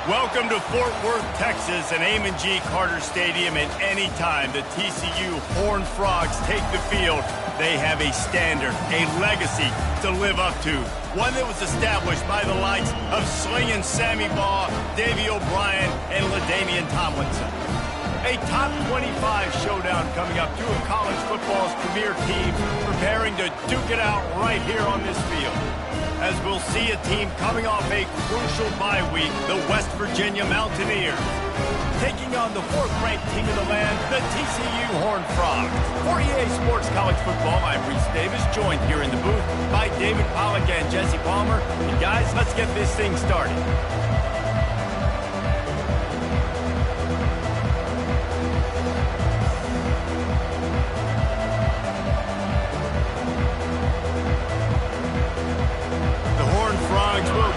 Welcome to Fort Worth, Texas, and Amon G. Carter Stadium. And anytime the TCU Horned Frogs take the field, they have a standard, a legacy to live up to. One that was established by the likes of Slingin' Sammy Baugh, Davey O'Brien, and LaDainian Tomlinson. A top 25 showdown coming up. Two of college football's premier teams preparing to duke it out right here on this field. As we'll see a team coming off a crucial bye week, the West Virginia Mountaineers, taking on the fourth-ranked team in the land, the TCU Horned Frogs. For EA Sports College Football, I'm Reese Davis, joined here in the booth by David Pollack and Jesse Palmer. And guys, let's get this thing started.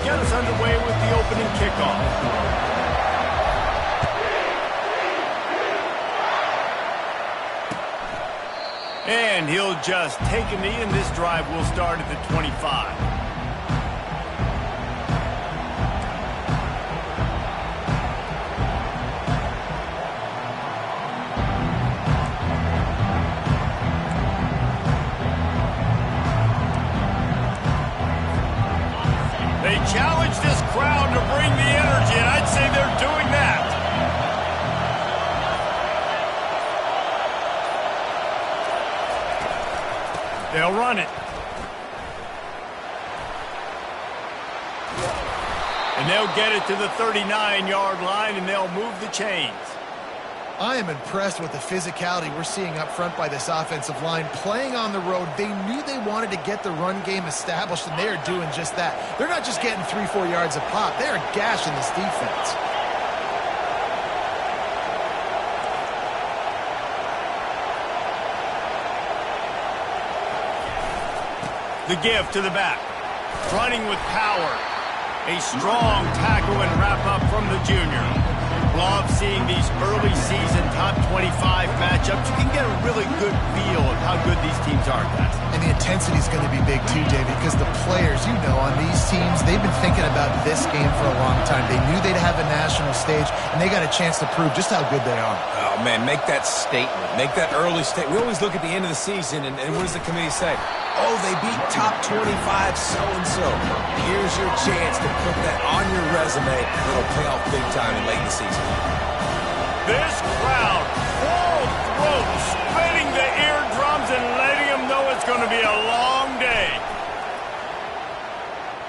Get us underway with the opening kickoff. And he'll just take a knee, and this drive will start at the 25. They challenge this crowd to bring the energy, and I'd say they're doing that. They'll run it. And they'll get it to the 39-yard line, and they'll move the chains. I am impressed with the physicality we're seeing up front by this offensive line. Playing on the road, they knew they wanted to get the run game established, and they are doing just that. They're not just getting 3-4 yards a pop. They are gashing this defense. The give to the back. Running with power. A strong tackle and wrap-up from the junior. Love seeing these early season top 25 matchups. You can get a really good feel of how good these teams are, guys. And the intensity is going to be big too, David, because the players, you know, on these teams, they've been thinking about this game for a long time. They knew they'd have a national stage, and they got a chance to prove just how good they are. Oh, man, make that statement. Make that early statement. We always look at the end of the season, and what does the committee say? Oh, they beat top 25 so-and-so. Here's your chance to put that on your resume. It'll pay off big time in late in the season. This crowd, full throat, spinning the eardrums and letting them know it's going to be a long day.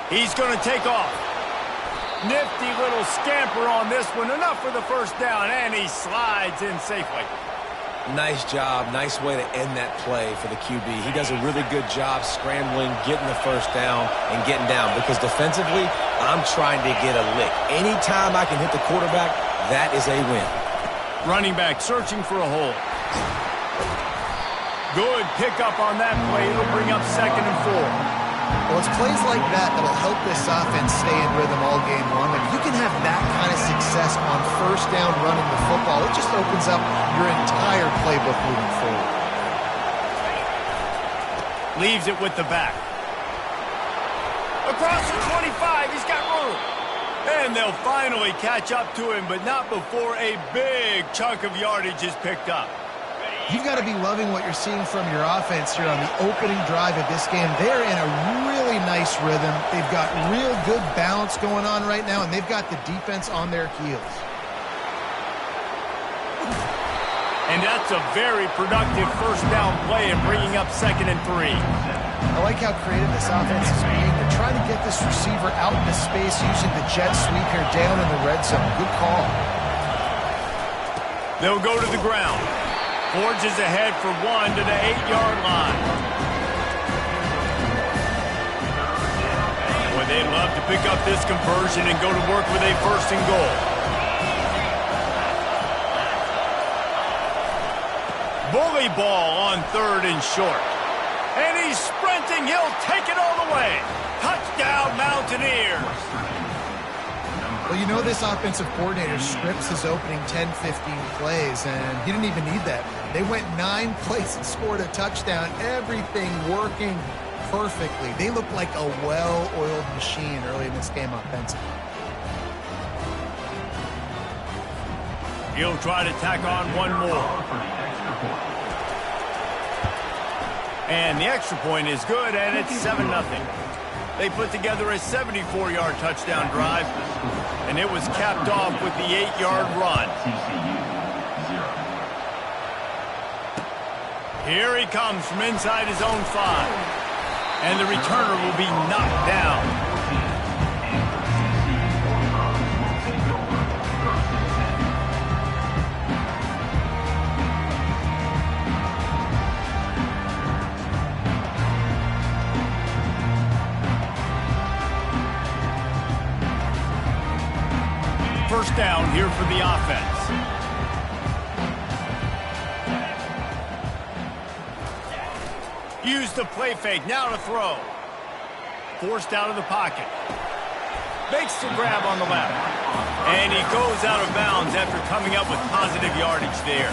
He's going to take off. Nifty little scamper on this one. Enough for the first down, and he slides in safely. Nice job. Nice way to end that play for the QB. He does a really good job scrambling, getting the first down, and getting down. Because defensively, I'm trying to get a lick. Anytime I can hit the quarterback, that is a win. Running back searching for a hole. Good pickup on that play. It'll bring up 2nd and 4. Well, it's plays like that that'll help this offense stay in rhythm all game long. If you can have that kind of success on first down running the football, it just opens up your entire playbook moving forward. Leaves it with the back. Across the 25, he's got room. And they'll finally catch up to him, but not before a big chunk of yardage is picked up. You've got to be loving what you're seeing from your offense here on the opening drive of this game. They're in a really nice rhythm. They've got real good balance going on right now, and they've got the defense on their heels. And that's a very productive first down play and bringing up 2nd and 3. I like how creative this offense is being. They're trying to get this receiver out into space using the jet sweep here down in the red zone. Good call. They'll go to the ground. Forges ahead for 1 to the 8-yard line. Boy, they'd love to pick up this conversion and go to work with a 1st and goal. Bully ball on 3rd and short. And he's sprinting. He'll take it all the way. Touchdown, Mountaineers. Well, you know this offensive coordinator scripts his opening 10, 15 plays, and he didn't even need that. They went 9 plays and scored a touchdown. Everything working perfectly. They look like a well-oiled machine early in this game offensively. He'll try to tack on one more. And the extra point is good, and it's 7-0. They put together a 74-yard touchdown drive, and it was capped off with the 8-yard run. Here he comes from inside his own 5. And the returner will be knocked down. First down here for the offense. Use the play fake, now to throw. Forced out of the pocket. Makes the grab on the left. And he goes out of bounds after coming up with positive yardage there.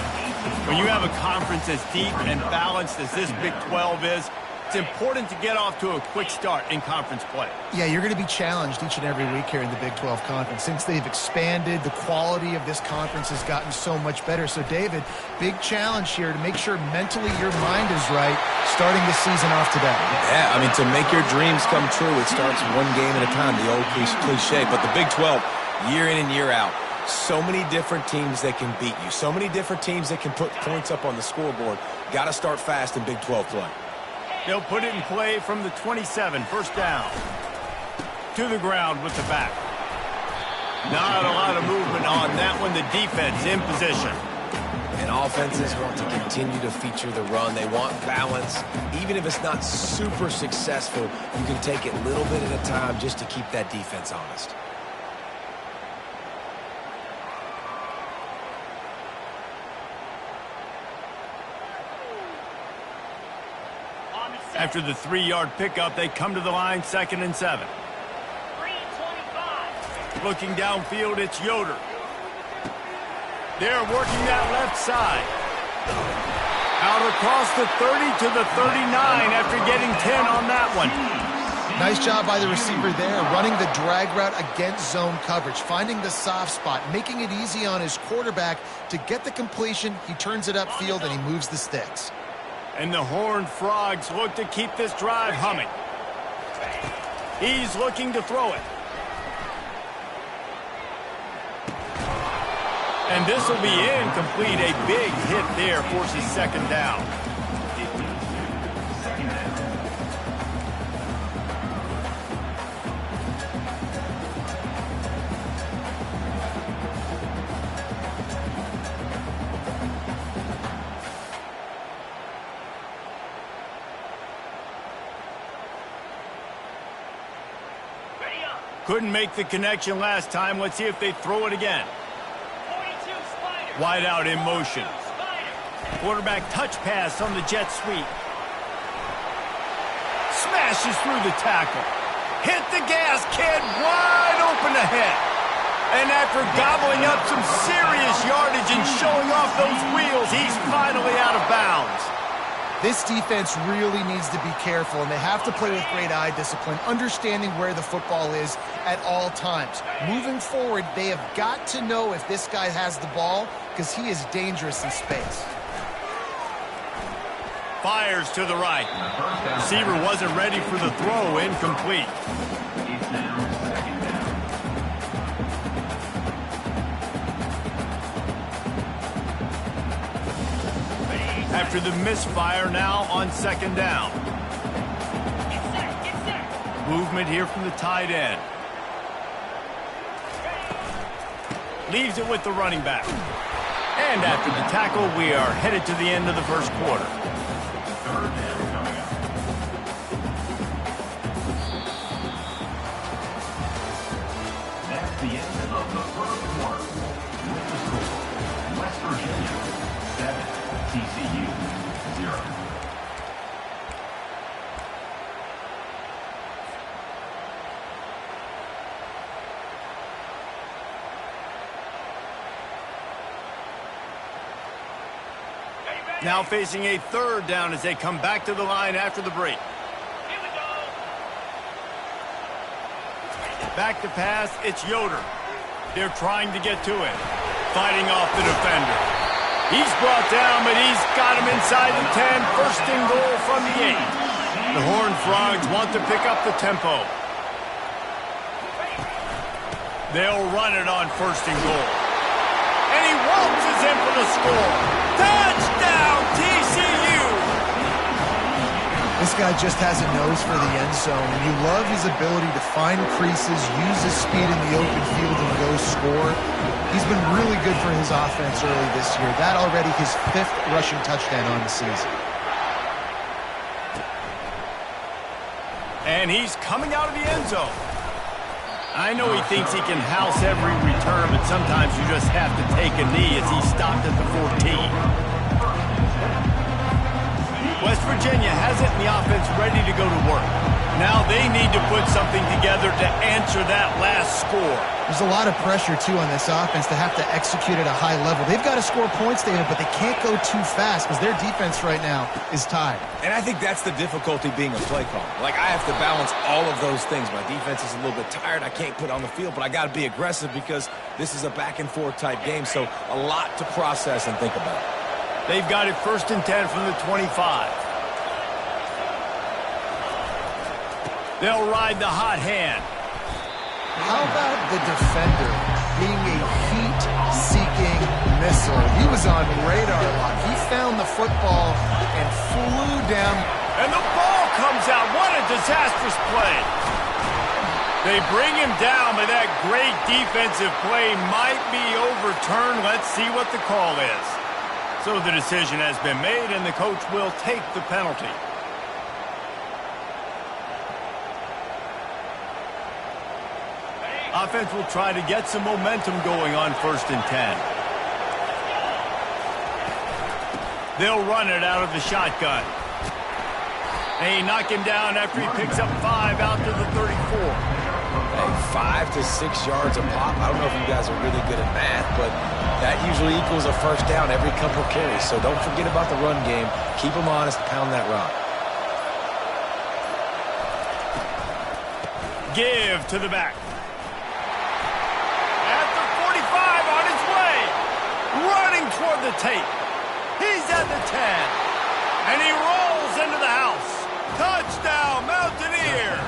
When you have a conference as deep and balanced as this Big 12 is, it's important to get off to a quick start in conference play. Yeah, you're going to be challenged each and every week here in the Big 12 Conference. Since they've expanded, the quality of this conference has gotten so much better. So, David, big challenge here to make sure mentally your mind is right starting the season off today. Yeah, I mean, to make your dreams come true, it starts one game at a time, the old cliche. But the Big 12, year in and year out, so many different teams that can beat you, so many different teams that can put points up on the scoreboard. Got to start fast in Big 12 play. They'll put it in play from the 27, first down. To the ground with the back. Not a lot of movement on that one. The defense in position. And offenses want to continue to feature the run. They want balance. Even if it's not super successful, you can take it a little bit at a time just to keep that defense honest. After the 3-yard pickup, they come to the line, 2nd and 7. Looking downfield, it's Yoder. They're working that left side. Out across the 30 to the 39 after getting 10 on that one. Nice job by the receiver there, running the drag route against zone coverage, finding the soft spot, making it easy on his quarterback to get the completion. He turns it upfield and he moves the sticks. And the Horned Frogs look to keep this drive humming. He's looking to throw it. And this will be incomplete. A big hit there forces 2nd down. Couldn't make the connection last time. Let's see if they throw it again. Wide out in motion. Quarterback touch pass on the jet sweep. Smashes through the tackle. Hit the gas, kid. Wide open ahead. And after gobbling up some serious yardage and showing off those wheels, he's finally out of bounds. This defense really needs to be careful, and they have to play with great eye discipline, understanding where the football is at all times. Moving forward, they have got to know if this guy has the ball, because he is dangerous in space. Fires to the right. Receiver wasn't ready for the throw, incomplete. After the misfire, now on 2nd down. Movement here from the tight end. Leaves it with the running back. And after the tackle, we are headed to the end of the first quarter. That's the end of the first quarter. With the score, West Virginia 7, TCU 0. Now facing a 3rd down as they come back to the line after the break. Back to pass, it's Yoder. They're trying to get to it. fighting off the defender. He's brought down, but he's got him inside the 10. First and goal from the 8. The Horned Frogs want to pick up the tempo. They'll run it on first and goal. And he waltzes in for the score. Touchdown, TCU! This guy just has a nose for the end zone, and you love his ability to find creases, use his speed in the open field, and go score. He's been really good for his offense early this year. That already his 5th rushing touchdown on the season. And he's coming out of the end zone. I know he thinks he can house every return, but sometimes you just have to take a knee as he stopped at the 14. West Virginia has it in the offense ready to go to work. Now they need to put something together to answer that last score. There's a lot of pressure, too, on this offense to have to execute at a high level. They've got to score points, David, but they can't go too fast because their defense right now is tied. And I think that's the difficulty being a play caller. Like, I have to balance all of those things. My defense is a little bit tired. I can't put on the field, but I got to be aggressive because this is a back-and-forth type game, so a lot to process and think about. They've got it first and 10 from the 25. They'll ride the hot hand. How about the defender being a heat-seeking missile? He was on radar lock. He found the football and flew down. And the ball comes out. What a disastrous play. They bring him down, but that great defensive play might be overturned. Let's see what the call is. So the decision has been made, and the coach will take the penalty. Offense will try to get some momentum going on first and 10. They'll run it out of the shotgun. They knock him down after he picks up 5 out to the 34. Hey, 5 to 6 yards a pop. I don't know if you guys are really good at math, but that usually equals a first down every couple carries. So don't forget about the run game. Keep them honest, pound that rock. Give to the back. At the 45 on his way. Running toward the tape. He's at the 10. And he rolls into the house. Touchdown, Mountaineers.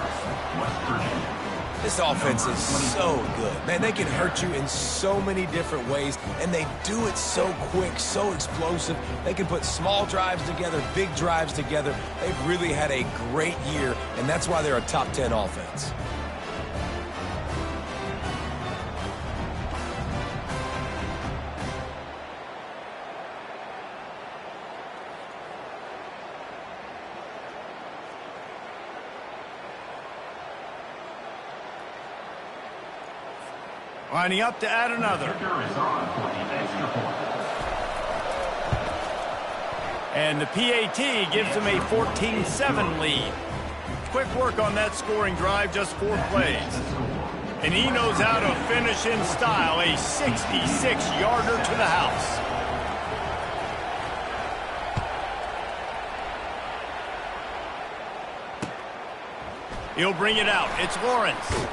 This offense is so good. Man, they can hurt you in so many different ways, and they do it so quick, so explosive. They can put small drives together, big drives together. They've really had a great year, and that's why they're a top 10 offense. Lining up to add another. And the PAT gives them a 14-7 lead. Quick work on that scoring drive, just 4 plays. And he knows how to finish in style, a 66-yarder to the house. He'll bring it out. It's Lawrence.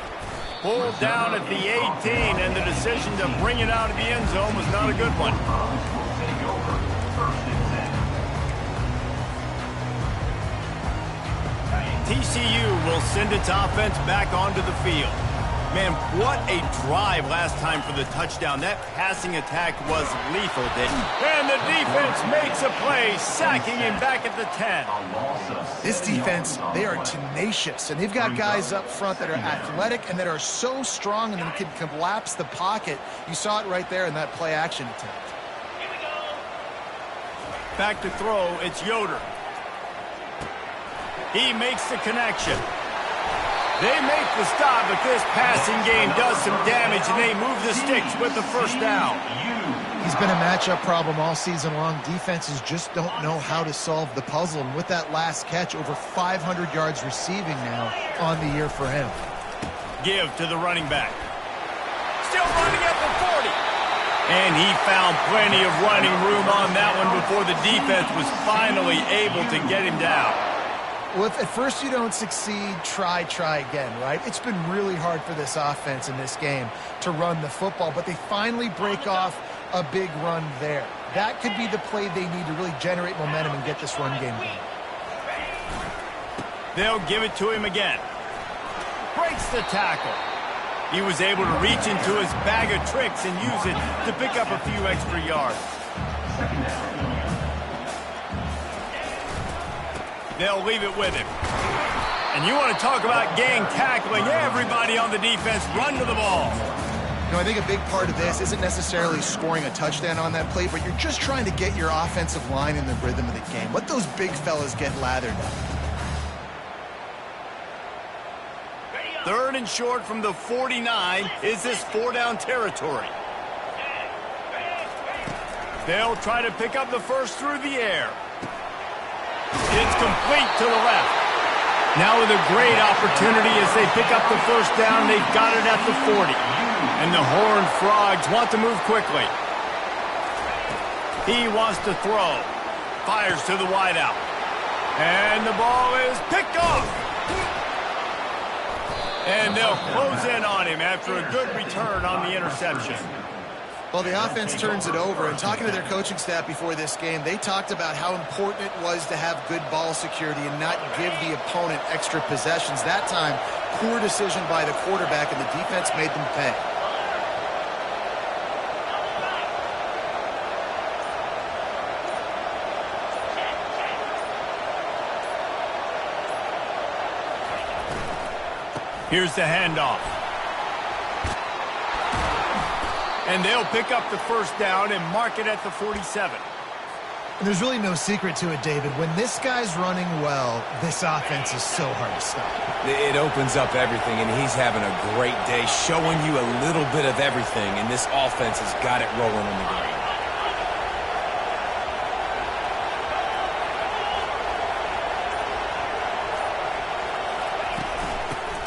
Pulled down at the 18, and the decision to bring it out of the end zone was not a good one. TCU will send its offense back onto the field. Man, what a drive last time for the touchdown. That passing attack was lethal, and the defense makes a play, sacking him back at the 10. This defense, they are tenacious, and they've got guys up front that are athletic and that are so strong and can collapse the pocket. You saw it right there in that play-action attempt. Back to throw, it's Yoder. He makes the connection. They make the stop, but this passing game does some damage, and they move the sticks with the first down. He's been a matchup problem all season long. Defenses just don't know how to solve the puzzle, and with that last catch, over 500 yards receiving now on the year for him. Give to the running back. Still running at the 40. And he found plenty of running room on that one before the defense was finally able to get him down. Well, if at first you don't succeed, try again, right? It's been really hard for this offense in this game to run the football, but they finally break off a big run there. That could be the play they need to really generate momentum and get this run game going. They'll give it to him again. Breaks the tackle. He was able to reach into his bag of tricks and use it to pick up a few extra yards. They'll leave it with him. And you want to talk about gang tackling. Everybody on the defense run to the ball. You know, I think a big part of this isn't necessarily scoring a touchdown on that play, but you're just trying to get your offensive line in the rhythm of the game. Let those big fellas get lathered up. 3rd and short from the 49. Is this 4-down territory? They'll try to pick up the first through the air. It's complete to the left. Now with a great opportunity as they pick up the first down, they've got it at the 40. And the Horned Frogs want to move quickly. He wants to throw. Fires to the wideout. And the ball is picked off. And they'll close in on him after a good return on the interception. Well, the offense turns it over, and talking to their coaching staff before this game, they talked about how important it was to have good ball security and not give the opponent extra possessions. That time, poor decision by the quarterback, and the defense made them pay. Here's the handoff. And they'll pick up the first down and mark it at the 47. And there's really no secret to it, David. When this guy's running well, this offense is so hard to stop. It opens up everything, and he's having a great day, showing you a little bit of everything, and this offense has got it rolling in the ground.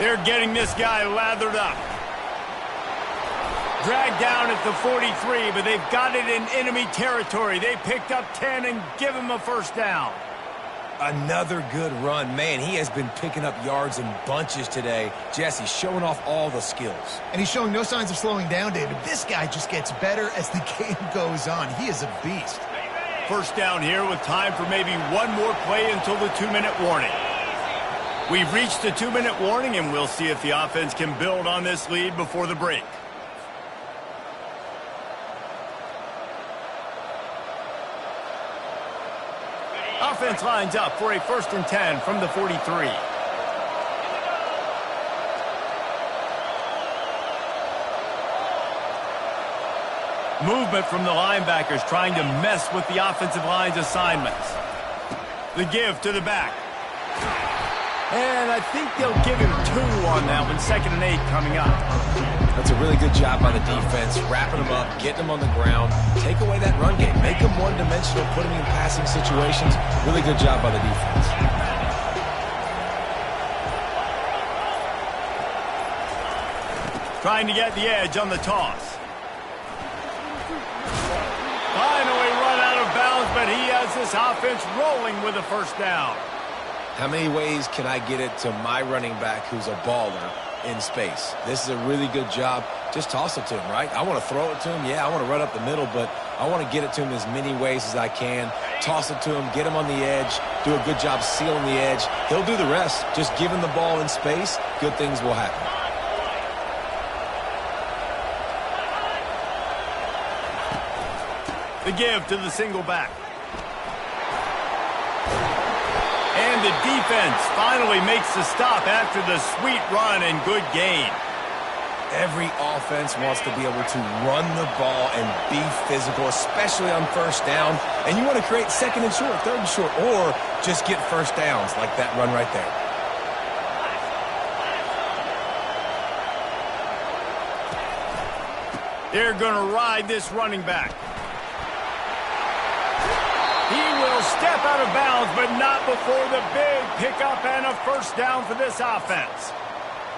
They're getting this guy lathered up. Dragged down at the 43, but they've got it in enemy territory. They picked up 10 and give him a first down. Another good run. Man, he has been picking up yards in bunches today. Jesse, showing off all the skills. And he's showing no signs of slowing down, David. This guy just gets better as the game goes on. He is a beast. First down here with time for maybe one more play until the 2-minute warning. We've reached the 2-minute warning, and we'll see if the offense can build on this lead before the break. Offense lines up for a 1st and 10 from the 43. Movement from the linebackers trying to mess with the offensive line's assignments. The give to the back. And I think they'll give him 2 on that one. 2nd and 8 coming up. That's a really good job by the defense, wrapping them up, getting them on the ground, take away that run game, make them one-dimensional, put them in passing situations. Really good job by the defense. Trying to get the edge on the toss. Finally run out of bounds, but he has this offense rolling with a first down. How many ways can I get it to my running back who's a baller in space? This is a really good job. Just toss it to him, right? I want to throw it to him. Yeah, I want to run up the middle, but I want to get it to him as many ways as I can. Toss it to him, get him on the edge, do a good job sealing the edge. He'll do the rest. Just give him the ball in space, good things will happen. The give to the single back. And the defense finally makes the stop after the sweet run and good gain. Every offense wants to be able to run the ball and be physical, especially on first down. And you want to create 2nd and short, 3rd and short, or just get first downs like that run right there. They're going to ride this running back. He will step out of bounds, but not before the big pickup and a first down for this offense.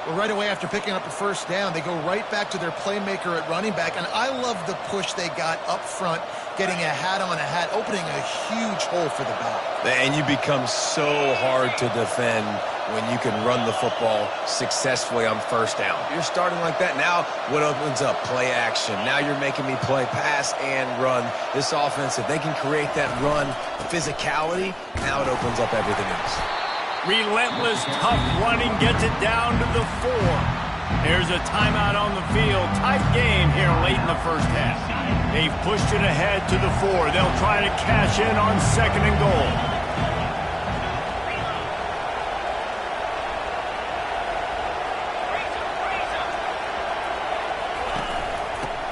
Well, right away after picking up a first down, they go right back to their playmaker at running back. And I love the push they got up front, getting a hat on a hat, opening a huge hole for the back. And you become so hard to defend when you can run the football successfully on first down. You're starting like that. Now what opens up? Play action. Now you're making me play pass and run. This offense, if they can create that run physicality, now it opens up everything else. Relentless, tough running gets it down to the 4. There's a timeout on the field. Tight game here late in the first half. They've pushed it ahead to the 4. They'll try to cash in on 2nd and goal.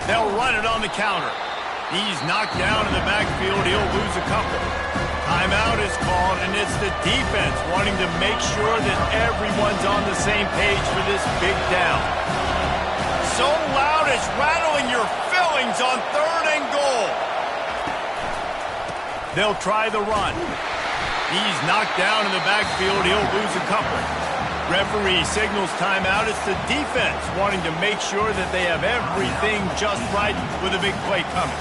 They'll run it on the counter. He's knocked down in the backfield. He'll lose a couple. Timeout is called, and it's the defense wanting to make sure that everyone's on the same page for this big down. So loud it's rattling your fillings on 3rd and goal. They'll try the run. He's knocked down in the backfield. He'll lose a couple. Referee signals timeout. It's the defense wanting to make sure that they have everything just right with a big play coming.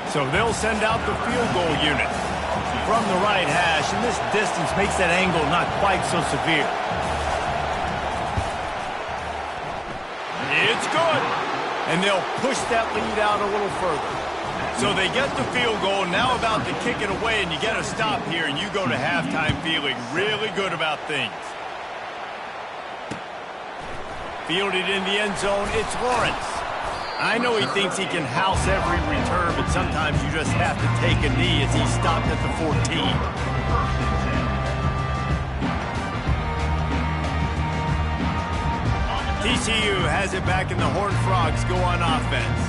So they'll send out the field goal unit from the right hash, and this distance makes that angle not quite so severe. It's good, and they'll push that lead out a little further. So they get the field goal, now about to kick it away, and you get a stop here, and you go to halftime feeling really good about things. Fielded in the end zone, it's Lawrence. I know he thinks he can house every return, but sometimes you just have to take a knee as he stopped at the 14. TCU has it back, and the Horned Frogs go on offense.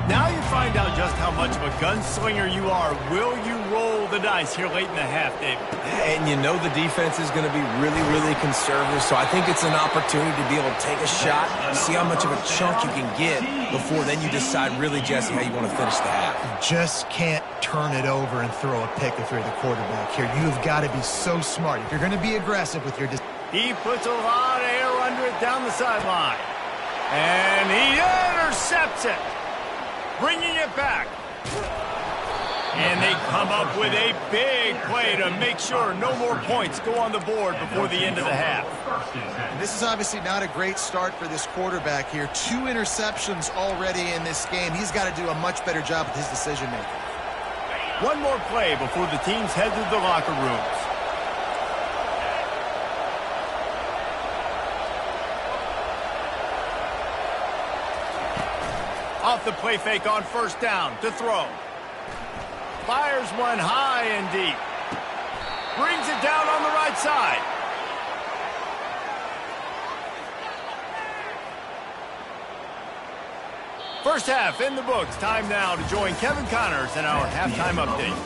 Now you find out just how much of a gunslinger you are. Will you roll the dice here late in the half, David? And you know the defense is going to be really, really conservative, so I think it's an opportunity to be able to take a shot, see how much of a chunk you can get before then you decide really, Jesse, how you want to finish the half. Just can't turn it over and throw a pick if you're the quarterback here. You've got to be so smart. If you're going to be aggressive with your... He puts a lot of air under it down the sideline. And he intercepts it, bringing it back. And they come up with a big play to make sure no more points go on the board before the end of the half. And this is obviously not a great start for this quarterback here. 2 interceptions already in this game. He's got to do a much better job with his decision-making. One more play before the teams head to the locker rooms. Off the play fake on first down to throw. Fires one high and deep. Brings it down on the right side. First half in the books. Time now to join Kevin Connors in our halftime update.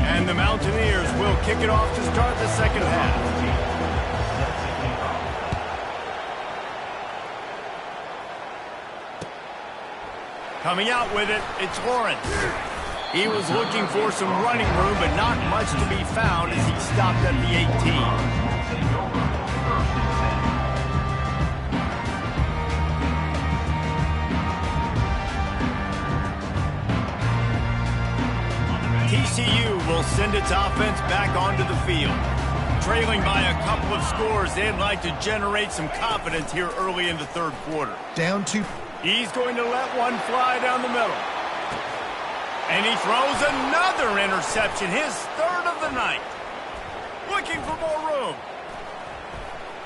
And the Mountaineers will kick it off to start the second half. Coming out with it, it's Lawrence. He was looking for some running room, but not much to be found as he stopped at the 18. TCU will send its offense back onto the field. Trailing by a couple of scores, they'd like to generate some confidence here early in the third quarter. Down 2. He's going to let one fly down the middle. And he throws another interception, his 3rd of the night. Looking for more room.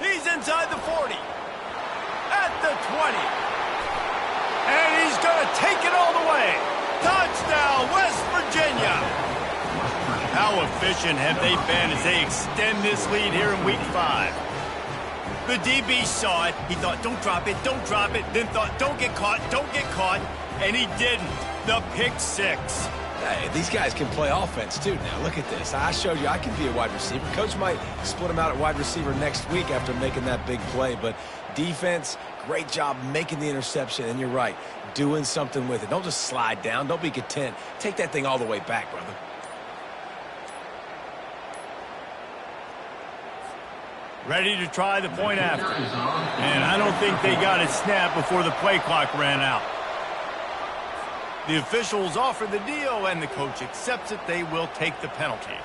He's inside the 40. At the 20. And he's going to take it all the way. Touchdown, West Virginia. How efficient have they been as they extend this lead here in Week 5? The DB saw it. He thought, don't drop it, don't drop it. Then thought, don't get caught, don't get caught. And he didn't. The pick 6. Hey, these guys can play offense, too. Now, look at this. I showed you I can be a wide receiver. Coach might split him out at wide receiver next week after making that big play. But defense, great job making the interception. And you're right, doing something with it. Don't just slide down. Don't be content. Take that thing all the way back, brother. Ready to try the point after. And I don't think they got it snapped before the play clock ran out. The officials offer the deal, and the coach accepts it. They will take the penalty.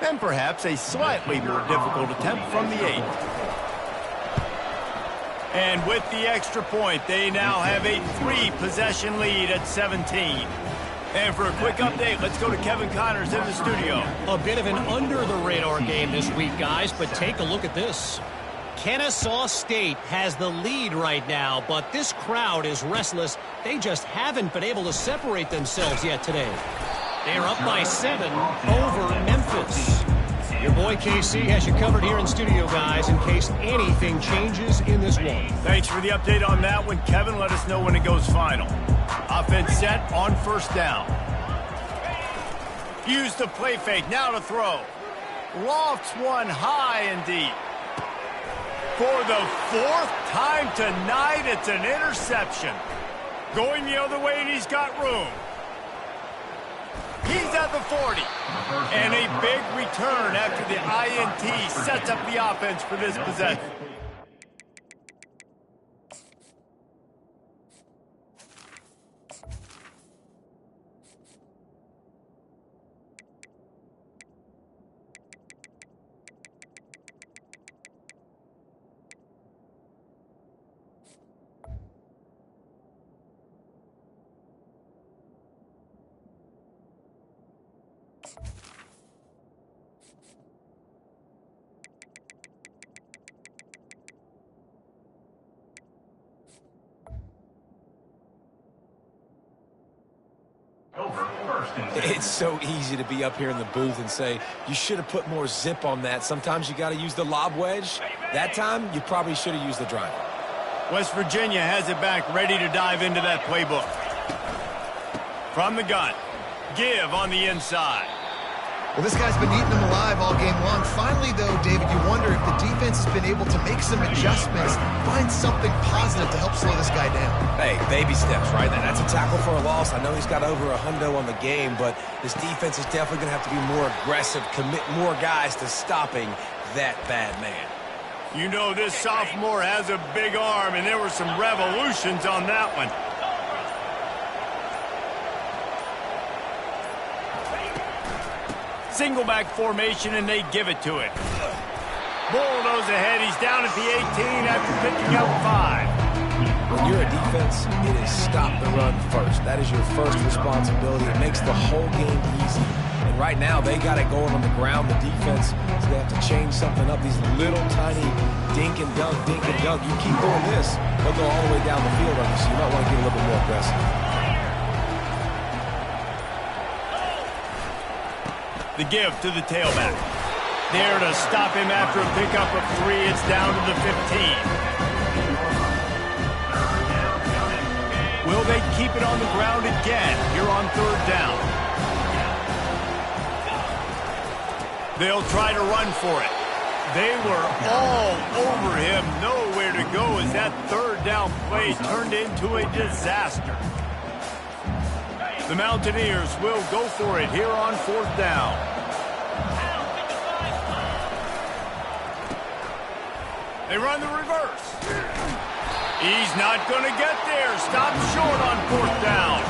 And perhaps a slightly more difficult attempt from the 8. And with the extra point, they now have a 3-possession lead at 17. And for a quick update, let's go to Kevin Connors in the studio. A bit of an under-the-radar game this week, guys, but take a look at this. Kennesaw State has the lead right now, but this crowd is restless. They just haven't been able to separate themselves yet today. They're up by 7 over Memphis. Your boy KC has you covered here in studio, guys, in case anything changes in this one. Thanks for the update on that one, Kevin. Let us know when it goes final. Offense set on first down. Use the play fake, now to throw. Lofts one high and deep. For the 4th time tonight, it's an interception. Going the other way, and he's got room. He's at the 40. And a big return after the INT sets up the offense for this possession. It's so easy to be up here in the booth and say, you should have put more zip on that. Sometimes you got to use the lob wedge. That time, you probably should have used the driver. West Virginia has it back, ready to dive into that playbook. From the gun, give on the inside. Well, this guy's been eating them alive all game long. Finally, though, David, you wonder if the defense has been able to make some adjustments, find something positive to help slow this guy down. Hey, baby steps, right? That's a tackle for a loss. I know he's got over $100 on the game, but this defense is definitely going to have to be more aggressive, commit more guys to stopping that bad man. You know this sophomore has a big arm, and there were some revolutions on that one. Single back formation, and they give it to it. Bulldoze ahead. He's down at the 18 after picking up 5. When you're a defense, it is stop the run first. That is your first responsibility. It makes the whole game easy. And right now, they got it going on the ground. The defense is going to have to change something up. These little tiny dink and dunk, dink and dunk. You keep doing this, they'll go all the way down the field on you, so you might want to get a little bit more aggressive. The give to the tailback. There to stop him after a pickup of 3. It's down to the 15. Will they keep it on the ground again here on 3rd down? They'll try to run for it. They were all over him. Nowhere to go as that 3rd down play turned into a disaster. The Mountaineers will go for it here on 4th down. They run the reverse. He's not going to get there. Stop short on 4th down.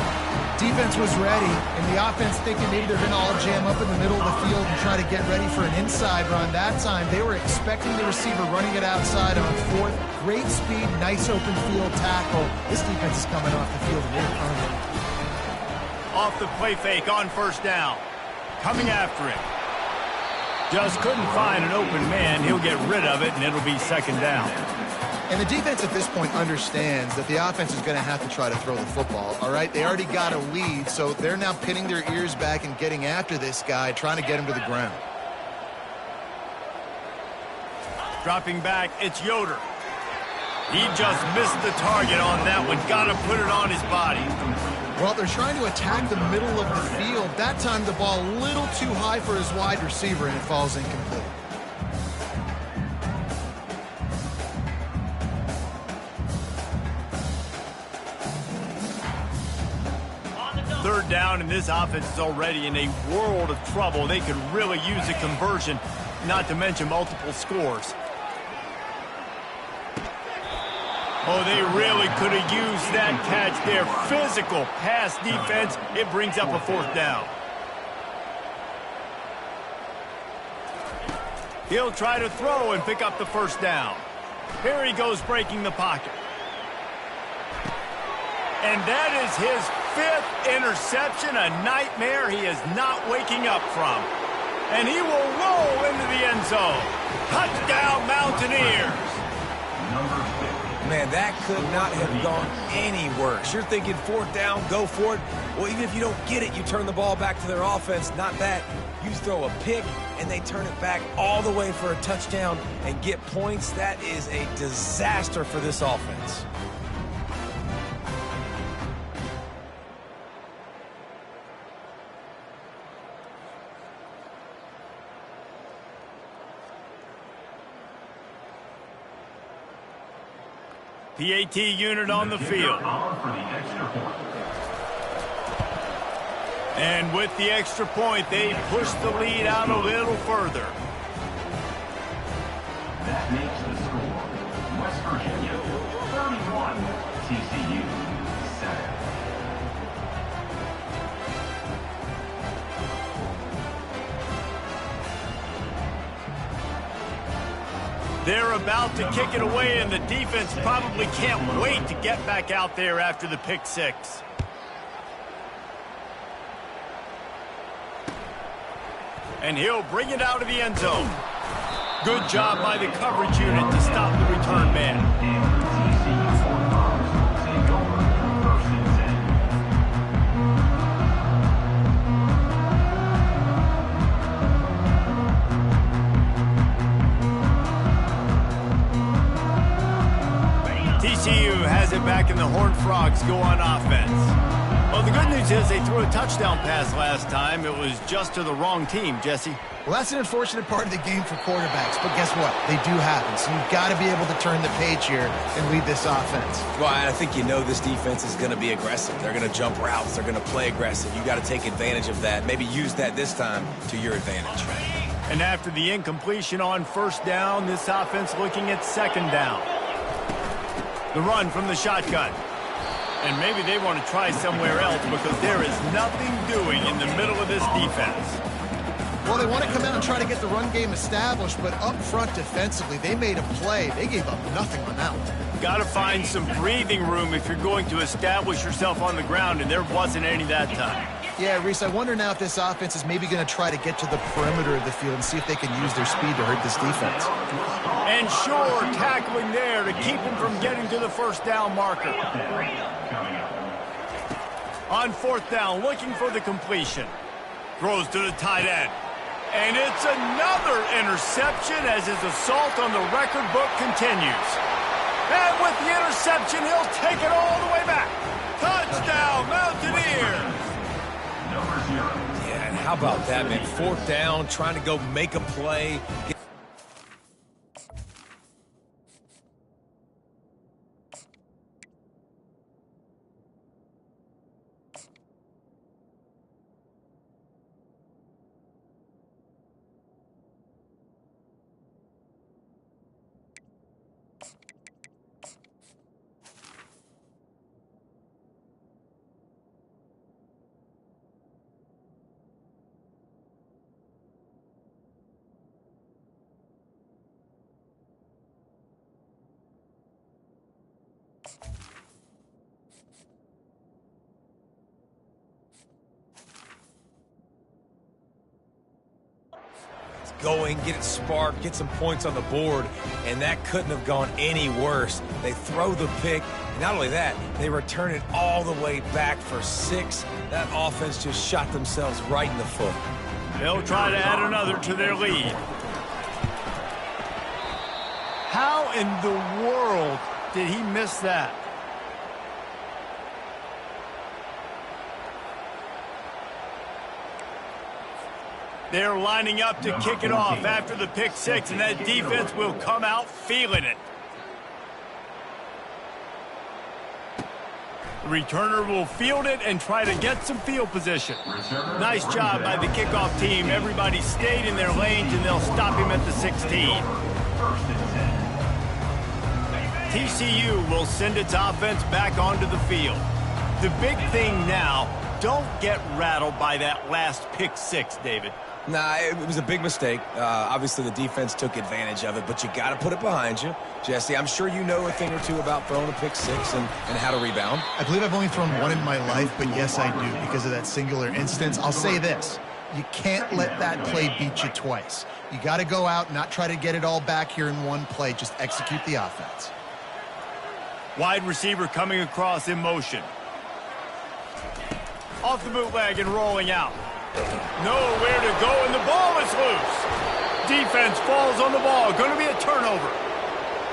Defense was ready, and the offense thinking maybe they're going to all jam up in the middle of the field and try to get ready for an inside run. That time, they were expecting the receiver running it outside on 4th. Great speed, nice open field tackle. This defense is coming off the field and they're early. Off the play fake on 1st down. Coming after him. Just couldn't find an open man. He'll get rid of it, and it'll be 2nd down. And the defense at this point understands that the offense is going to have to try to throw the football, all right? They already got a lead, so they're now pinning their ears back and getting after this guy, trying to get him to the ground. Dropping back, it's Yoder. He just missed the target on that one. Got to put it on his body. Well, they're trying to attack the middle of the field. That time, the ball a little too high for his wide receiver, and it falls incomplete. down, and this offense is already in a world of trouble. They could really use a conversion, not to mention multiple scores. Oh, they really could have used that catch there. Physical pass defense. It brings up a fourth down. He'll try to throw and pick up the first down. Here he goes breaking the pocket. And that is his 5th interception, a nightmare he is not waking up from. And he will roll into the end zone. Touchdown, Mountaineers. Man, that could not have gone any worse. You're thinking fourth down, go for it. Well, even if you don't get it, you turn the ball back to their offense. Not that. You throw a pick, and they turn it back all the way for a touchdown and get points. That is a disaster for this offense. PAT unit on the field. And with the extra point, they push the lead out a little further. That makes the score West Virginia 31, TCU 7. They're about to kick it away, and the defense probably can't wait to get back out there after the pick six. And he'll bring it out of the end zone. Good job by the coverage unit to stop the return man. TCU has it back, and the Horned Frogs go on offense. Well, the good news is they threw a touchdown pass last time. It was just to the wrong team, Jesse. Well, that's an unfortunate part of the game for quarterbacks, but guess what? They do happen, so you've got to be able to turn the page here and lead this offense. Well, I think you know this defense is going to be aggressive. They're going to jump routes. They're going to play aggressive. You got to take advantage of that. Maybe use that this time to your advantage. And after the incompletion on first down, this offense looking at second down. The run from the shotgun. And maybe they want to try somewhere else because there is nothing doing in the middle of this defense. Well, they want to come out and try to get the run game established, but up front defensively, they made a play. They gave up nothing on that one. Got to find some breathing room if you're going to establish yourself on the ground, and there wasn't any that time. Yeah, Reese, I wonder now if this offense is maybe going to try to get to the perimeter of the field and see if they can use their speed to hurt this defense. And sure, tackling there to keep him from getting to the first down marker. On fourth down, looking for the completion. Throws to the tight end. And it's another interception as his assault on the record book continues. And with the interception, he'll take it all the way back. Touchdown, Mountaineers! Yeah, and how about that, man? Fourth down, trying to go make a play. Going, get it sparked, get some points on the board, and that couldn't have gone any worse. They throw the pick, and not only that, they return it all the way back for 6. That offense just shot themselves right in the foot. They'll try to add another to their lead. How in the world did he miss that? They're lining up to kick it off after the pick six, and that defense will come out feeling it. Returner will field it and try to get some field position. Nice job by the kickoff team. Everybody stayed in their lanes, and they'll stop him at the 16. TCU will send its offense back onto the field. The big thing now, don't get rattled by that last pick six, David. Nah, it was a big mistake. Obviously, the defense took advantage of it, but you got to put it behind you. Jesse, I'm sure you know a thing or two about throwing a pick six and how to rebound. I believe I've only thrown one in my life, but yes, I do, because of that singular instance. I'll say this. You can't let that play beat you twice. You got to go out and not try to get it all back here in one play. Just execute the offense. Wide receiver coming across in motion. Off the bootleg and rolling out. Nowhere to go, and the ball is loose. Defense falls on the ball. Going to be a turnover.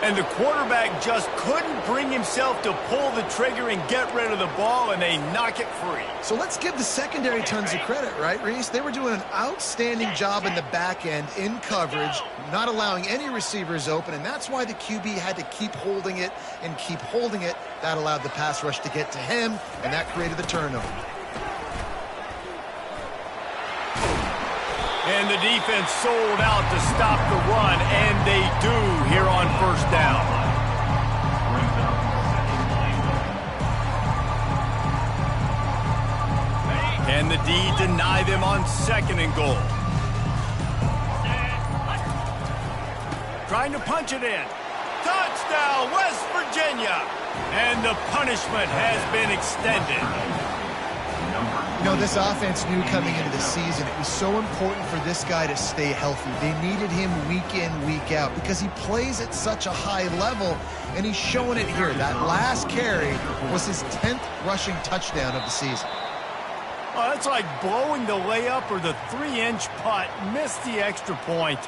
And the quarterback just couldn't bring himself to pull the trigger and get rid of the ball, and they knock it free. So let's give the secondary tons of credit, right, Reese? They were doing an outstanding job in the back end, in coverage, not allowing any receivers open, and that's why the QB had to keep holding it and keep holding it. That allowed the pass rush to get to him, and that created the turnover. And the defense sold out to stop the run, and they do here on first down. Can the D deny them on second and goal? Trying to punch it in. Touchdown, West Virginia! And the punishment has been extended. You know, this offense knew coming into the season it was so important for this guy to stay healthy. They needed him week in, week out because he plays at such a high level, and he's showing it here. That last carry was his 10th rushing touchdown of the season. Oh, that's like blowing the layup or the 3-inch putt. Missed the extra point.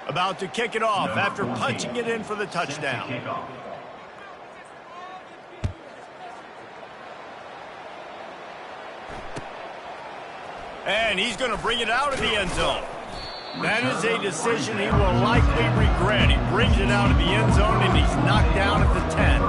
About to kick it off after punching it in for the touchdown. And he's going to bring it out of the end zone. That is a decision he will likely regret. He brings it out of the end zone, and he's knocked down at the 10.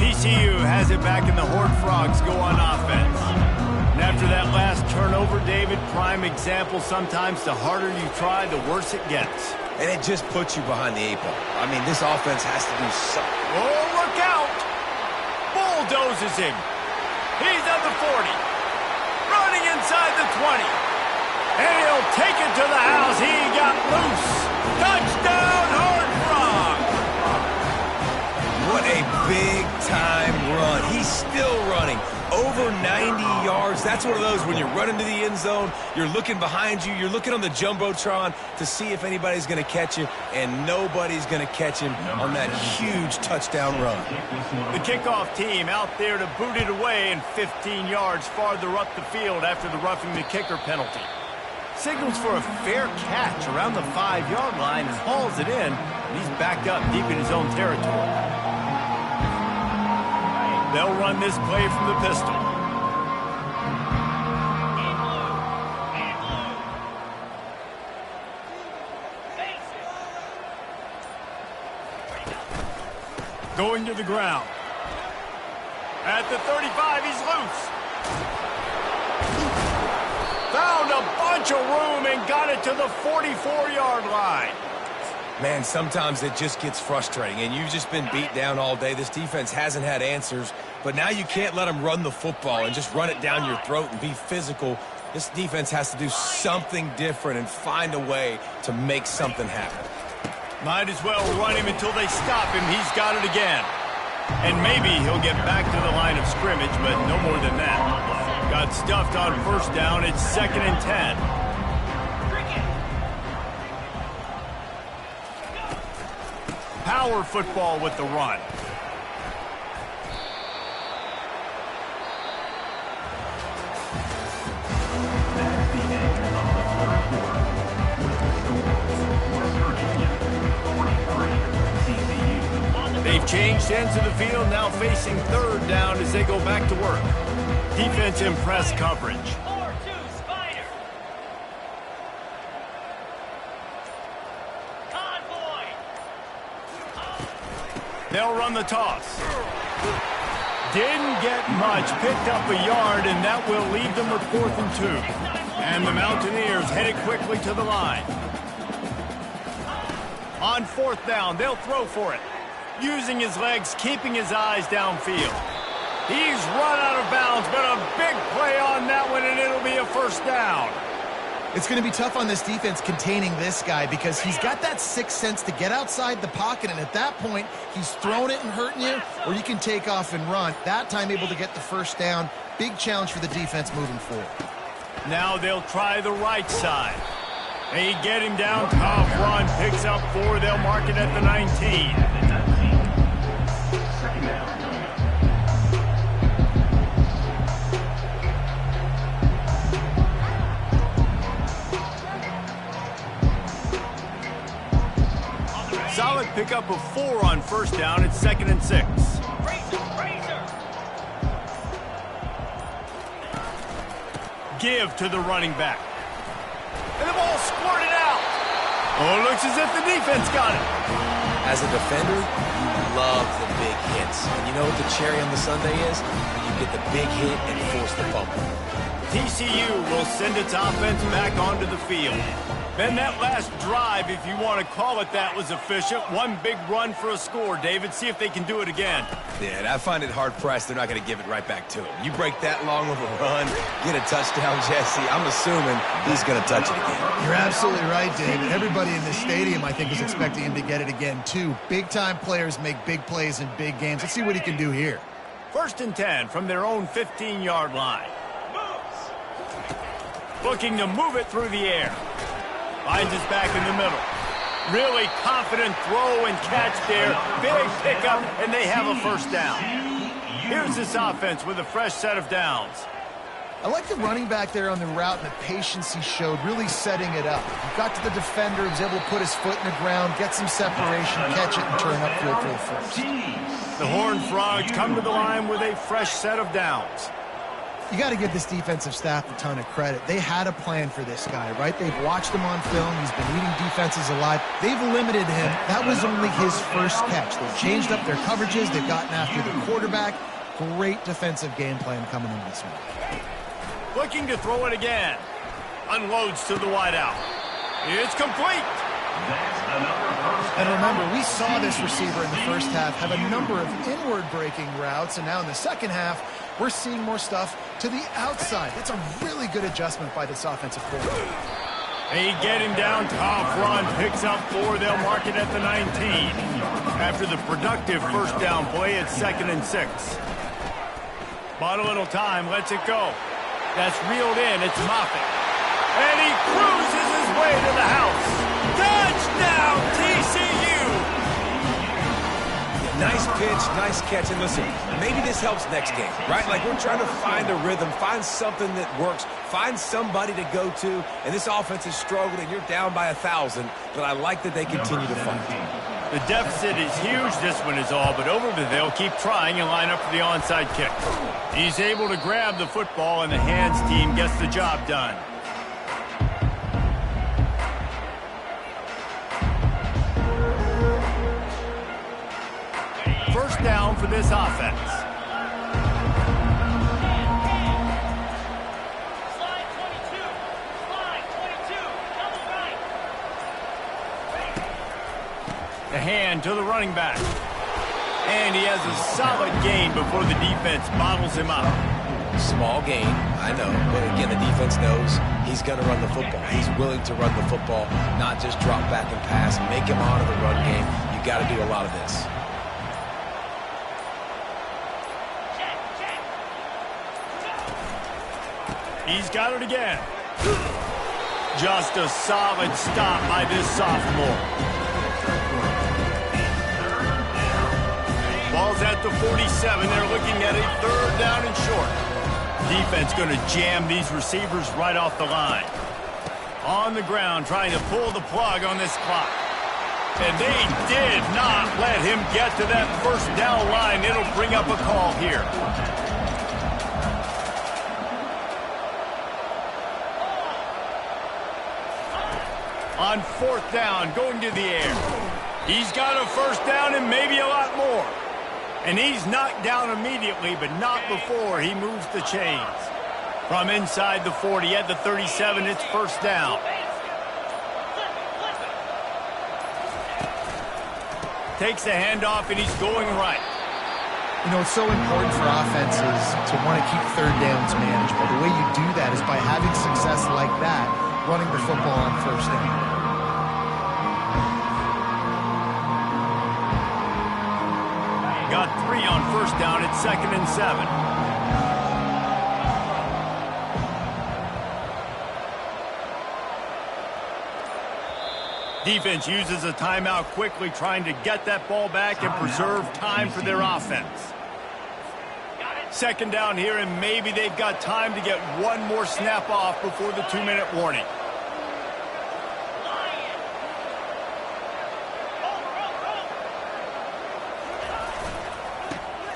TCU has it back, and the Horned Frogs go on offense. And after that last turnover, David, prime example, sometimes the harder you try, the worse it gets. And it just puts you behind the 8 ball. I mean, this offense has to do something. Oh, look out! Bulldozes him. He's at the 40. Running inside the 20. And he'll take it to the house. He got loose. Touchdown, Horned Frogs! What a big-time run. He's still running. Over 90 yards. That's one of those when you run into the end zone, you're looking behind you, you're looking on the Jumbotron to see if anybody's going to catch you, and nobody's going to catch him on that huge touchdown run. The kickoff team out there to boot it away and 15 yards farther up the field after the roughing the kicker penalty. Signals for a fair catch around the 5-yard line and hauls it in, and he's back up deep in his own territory. They'll run this play from the pistol. Going to the ground. At the 35, he's loose. Found a bunch of room and got it to the 44-yard line. Man, sometimes it just gets frustrating, and you've just been beat down all day. This defense hasn't had answers, but now you can't let them run the football and just run it down your throat and be physical. This defense has to do something different and find a way to make something happen. Might as well run him until they stop him. He's got it again. And maybe he'll get back to the line of scrimmage, but no more than that. Got stuffed on first down. It's 2nd and 10. Power football with the run. They've changed ends of the field, now facing third down as they go back to work. Defense in press coverage. 4-2 Spider. Convoy. They'll run the toss. Didn't get much, picked up a yard, and that will leave them with 4th and 2. And the Mountaineers headed quickly to the line. On 4th down, they'll throw for it. Using his legs, keeping his eyes downfield. He's run out of bounds, but a big play on that one, and it'll be a first down. It's going to be tough on this defense containing this guy because he's got that sixth sense to get outside the pocket, and at that point, he's throwing it and hurting you, or you can take off and run. That time able to get the first down. Big challenge for the defense moving forward. Now they'll try the right side. They get him down, tough run, picks up 4, they'll mark it at the 19. Second down. Solid pickup of 4 on first down. It's 2nd and 6. Give to the running back. And the ball squirted out. Oh, it looks as if the defense got it. As a defender, you love the big hits. And you know what the cherry on the sundae is? When you get the big hit and force the fumble. TCU will send its offense back onto the field. Then that last drive, if you want to call it that, was efficient. One big run for a score. David, see if they can do it again. Yeah, I find it hard-pressed they're not going to give it right back to him. You break that long of a run, get a touchdown, Jesse, I'm assuming he's going to touch it again. You're absolutely right, David. Everybody in the stadium, I think, is expecting him to get it again, too. Big-time players make big plays in big games. Let's see what he can do here. 1st and 10 from their own 15-yard line. Looking to move it through the air. Finds his back in the middle. Really confident throw and catch there. Big pickup, and they have a first down. Here's this offense with a fresh set of downs. I like the running back there on the route and the patience he showed, really setting it up. He got to the defender, he was able to put his foot in the ground, get some separation, catch it, and turn upfield for a first. The Horned Frogs come to the line with a fresh set of downs. You got to give this defensive staff a ton of credit. They had a plan for this guy, right? They've watched him on film. He's been eating defenses alive. They've limited him. That was only his first catch. They've changed up their coverages. They've gotten after the quarterback. Great defensive game plan coming into this one. Looking to throw it again. Unloads to the wideout. It's complete. And remember, we saw this receiver in the first half have a number of inward-breaking routes, and now in the second half, we're seeing more stuff to the outside. That's a really good adjustment by this offensive coordinator. They get him down, tough run, picks up 4, they'll mark it at the 19. After the productive first down play, it's 2nd and 6. Bought a little time, lets it go. That's reeled in, it's Moffitt. And he cruises his way to the house. Touchdown, TCU! Nice pitch, nice catch. And listen, maybe this helps next game, right? Like we're trying to find a rhythm, find something that works, find somebody to go to. And this offense is struggling. You're down by 1,000, but I like that they continue to fight. The deficit is huge, this one is all, but Overton, they'll keep trying and line up for the onside kick. He's able to grab the football, and the hands team gets the job done. First down for this offense. Slide 22. Slide 22. Double right. The hand to the running back. And he has a solid gain before the defense bottles him up. Small gain, I know. But again, the defense knows he's going to run the football. He's willing to run the football, not just drop back and pass, make him honor the run game. You got to do a lot of this. He's got it again. Just a solid stop by this sophomore. Ball's at the 47. They're looking at a 3rd down and short. Defense going to jam these receivers right off the line. On the ground, trying to pull the plug on this clock. And they did not let him him get to that first down line. It'll bring up a call here. On fourth down, going to the air. He's got a first down and maybe a lot more. And he's knocked down immediately, but not before he moves the chains. From inside the 40 at the 37, it's first down. Takes the handoff, and he's going right. You know, it's so important for offenses to want to keep third downs manageable. The way you do that is by having success like that, running the football on first down. Got 3 on first down at 2nd and 7. Defense uses a timeout quickly, trying to get that ball back and preserve time for their offense. Second down here, and maybe they've got time to get one more snap off before the 2-minute warning.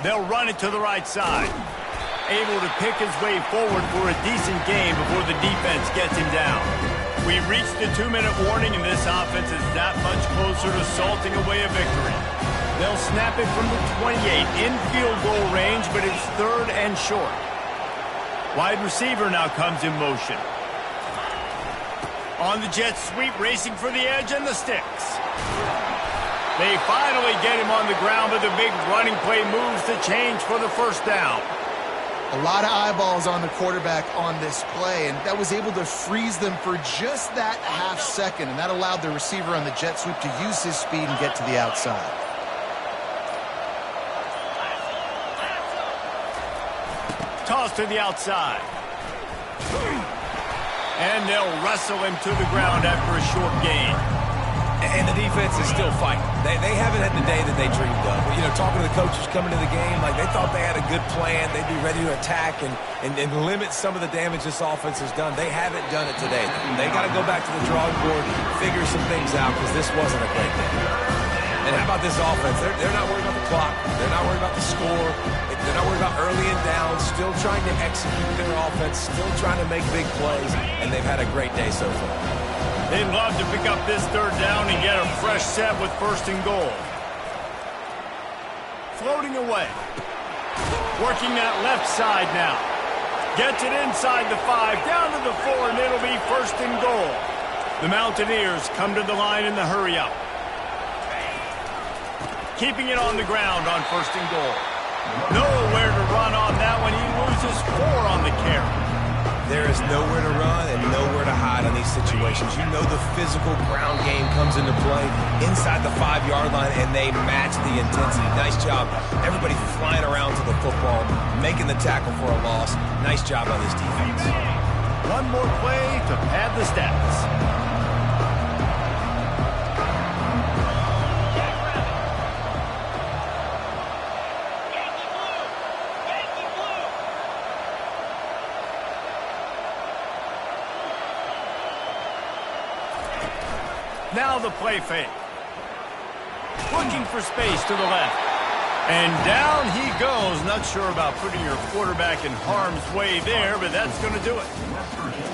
They'll run it to the right side. Able to pick his way forward for a decent gain before the defense gets him down. We reached the 2-minute warning, and this offense is that much closer to salting away a victory. They'll snap it from the 28 in field goal range, but it's 3rd and short. Wide receiver now comes in motion. On the jet sweep, racing for the edge and the sticks. They finally get him on the ground, but the big running play moves the change for the first down. A lot of eyeballs on the quarterback on this play, and that was able to freeze them for just that half second, and that allowed the receiver on the jet sweep to use his speed and get to the outside. Toss to the outside. And they'll wrestle him to the ground after a short gain. And the defense is still fighting. They haven't had the day that they dreamed of. You know, talking to the coaches coming to the game, like they thought they had a good plan. They'd be ready to attack and limit some of the damage this offense has done. They haven't done it today. They got to go back to the drawing board, figure some things out, because this wasn't a great game. And how about this offense? They're not worried about the clock. They're not worried about the score. They're not worried about early and down. Still trying to execute their offense. Still trying to make big plays. And they've had a great day so far. They'd love to pick up this 3rd down and get a fresh set with 1st and goal. Floating away. Working that left side now. Gets it inside the 5, down to the 4, and it'll be 1st and goal. The Mountaineers come to the line in the hurry-up. Keeping it on the ground on 1st and goal. Nowhere to run on that one. He loses 4 on the carry. There is nowhere to run and nowhere to hide on these situations. You know the physical ground game comes into play inside the 5-yard line, and they match the intensity. Nice job. Everybody flying around to the football, making the tackle for a loss. Nice job on this defense. One more play to pad the stats. Now the play fake. Looking for space to the left. And down he goes. Not sure about putting your quarterback in harm's way there, but that's going to do it.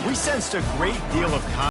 We sensed a great deal of confidence